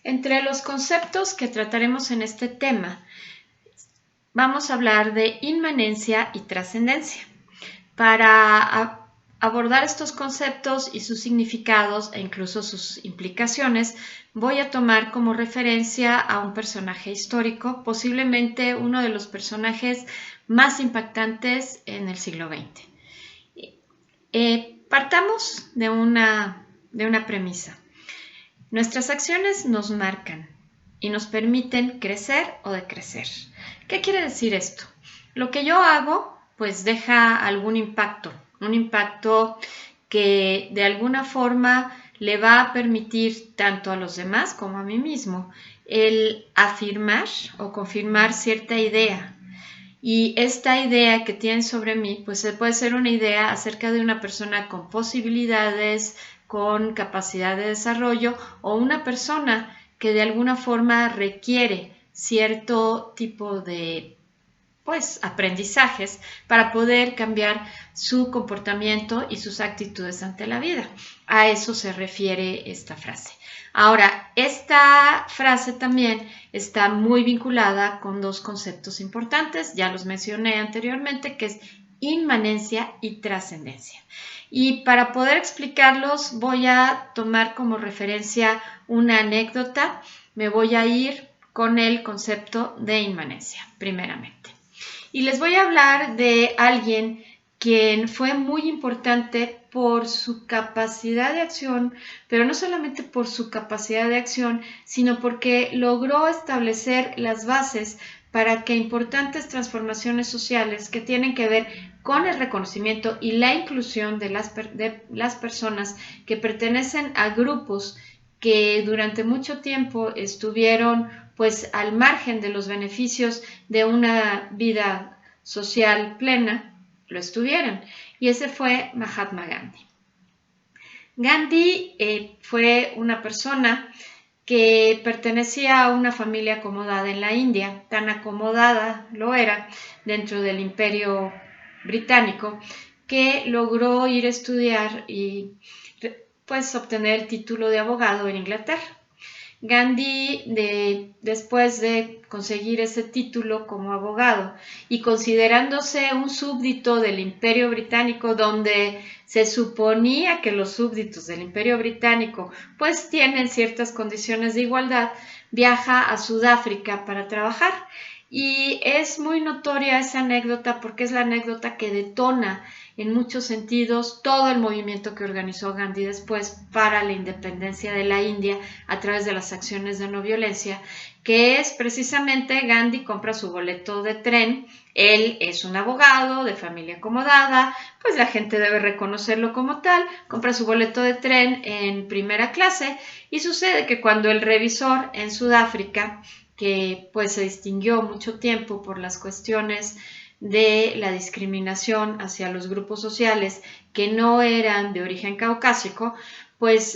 Entre los conceptos que trataremos en este tema, vamos a hablar de inmanencia y trascendencia. Para abordar estos conceptos y sus significados e incluso sus implicaciones, voy a tomar como referencia a un personaje histórico, posiblemente uno de los personajes más impactantes en el siglo XX. Partamos de una premisa. Nuestras acciones nos marcan y nos permiten crecer o decrecer. ¿Qué quiere decir esto? Lo que yo hago, pues deja algún impacto, un impacto que de alguna forma le va a permitir tanto a los demás como a mí mismo el afirmar o confirmar cierta idea. Y esta idea que tienen sobre mí, pues puede ser una idea acerca de una persona con posibilidades, con capacidad de desarrollo, o una persona que de alguna forma requiere cierto tipo de aprendizajes para poder cambiar su comportamiento y sus actitudes ante la vida. A eso se refiere esta frase. Ahora, esta frase también está muy vinculada con dos conceptos importantes, ya los mencioné anteriormente, que es inmanencia y trascendencia. Y para poder explicarlos voy a tomar como referencia una anécdota. Me voy a ir con el concepto de inmanencia, primeramente. Y les voy a hablar de alguien quien fue muy importante por su capacidad de acción, pero no solamente por su capacidad de acción, sino porque logró establecer las bases para que importantes transformaciones sociales que tienen que ver con el reconocimiento y la inclusión de las personas que pertenecen a grupos que durante mucho tiempo estuvieron pues al margen de los beneficios de una vida social plena, lo estuvieron. Y ese fue Mahatma Gandhi. Gandhi fue una persona que pertenecía a una familia acomodada en la India, tan acomodada lo era dentro del Imperio Británico, que logró ir a estudiar y pues obtener el título de abogado en Inglaterra. Gandhi, después de conseguir ese título como abogado y considerándose un súbdito del Imperio Británico, donde se suponía que los súbditos del Imperio Británico pues tienen ciertas condiciones de igualdad, viaja a Sudáfrica para trabajar. Y es muy notoria esa anécdota porque es la anécdota que detona en muchos sentidos todo el movimiento que organizó Gandhi después para la independencia de la India a través de las acciones de no violencia, que es precisamente Gandhi compra su boleto de tren. Él es un abogado de familia acomodada, pues la gente debe reconocerlo como tal, compra su boleto de tren en primera clase y sucede que cuando el revisor en Sudáfrica, que pues se distinguió mucho tiempo por las cuestiones de la discriminación hacia los grupos sociales que no eran de origen caucásico, pues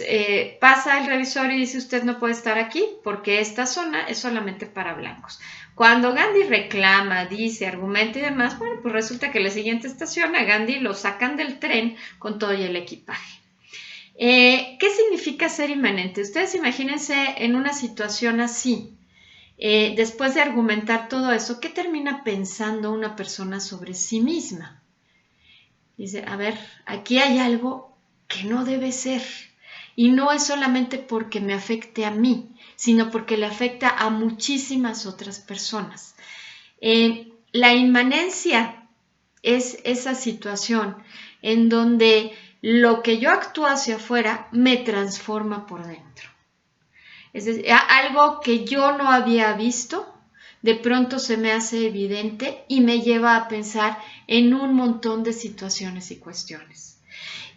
pasa el revisor y dice: usted no puede estar aquí porque esta zona es solamente para blancos. Cuando Gandhi reclama, dice, argumenta y demás, bueno, pues resulta que en la siguiente estación a Gandhi lo sacan del tren con todo y el equipaje. ¿Qué significa ser inmanente? Ustedes imagínense en una situación así. Después de argumentar todo eso, ¿qué termina pensando una persona sobre sí misma? Dice: a ver, aquí hay algo que no debe ser. Y no es solamente porque me afecte a mí, sino porque le afecta a muchísimas otras personas. La inmanencia es esa situación en donde lo que yo actúo hacia afuera me transforma por dentro. Es decir, algo que yo no había visto, de pronto se me hace evidente y me lleva a pensar en un montón de situaciones y cuestiones.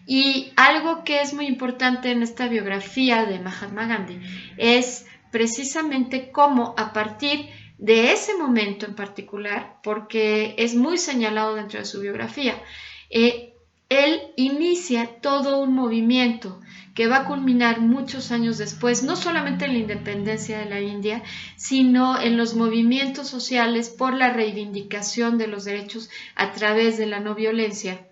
Y algo que es muy importante en esta biografía de Mahatma Gandhi es precisamente cómo a partir de ese momento en particular, porque es muy señalado dentro de su biografía, él inicia todo un movimiento que va a culminar muchos años después, no solamente en la independencia de la India, sino en los movimientos sociales por la reivindicación de los derechos a través de la no violencia,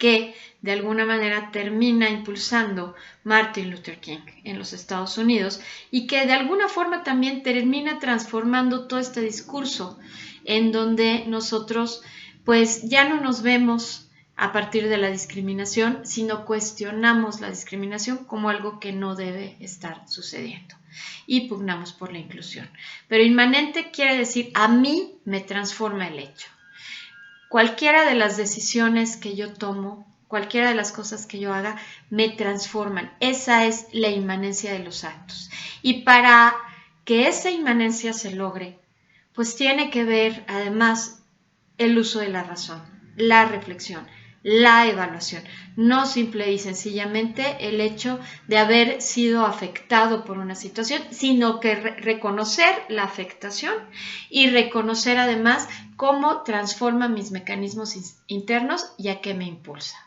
que de alguna manera termina impulsando Martin Luther King en los Estados Unidos y que de alguna forma también termina transformando todo este discurso en donde nosotros pues ya no nos vemos a partir de la discriminación, sino cuestionamos la discriminación como algo que no debe estar sucediendo y pugnamos por la inclusión. Pero inmanente quiere decir a mí me transforma el hecho. Cualquiera de las decisiones que yo tomo, cualquiera de las cosas que yo haga, me transforman. Esa es la inmanencia de los actos. Y para que esa inmanencia se logre, pues tiene que ver además el uso de la razón, la reflexión, la evaluación, no simple y sencillamente el hecho de haber sido afectado por una situación, sino que reconocer la afectación y reconocer además cómo transforma mis mecanismos internos y a qué me impulsa.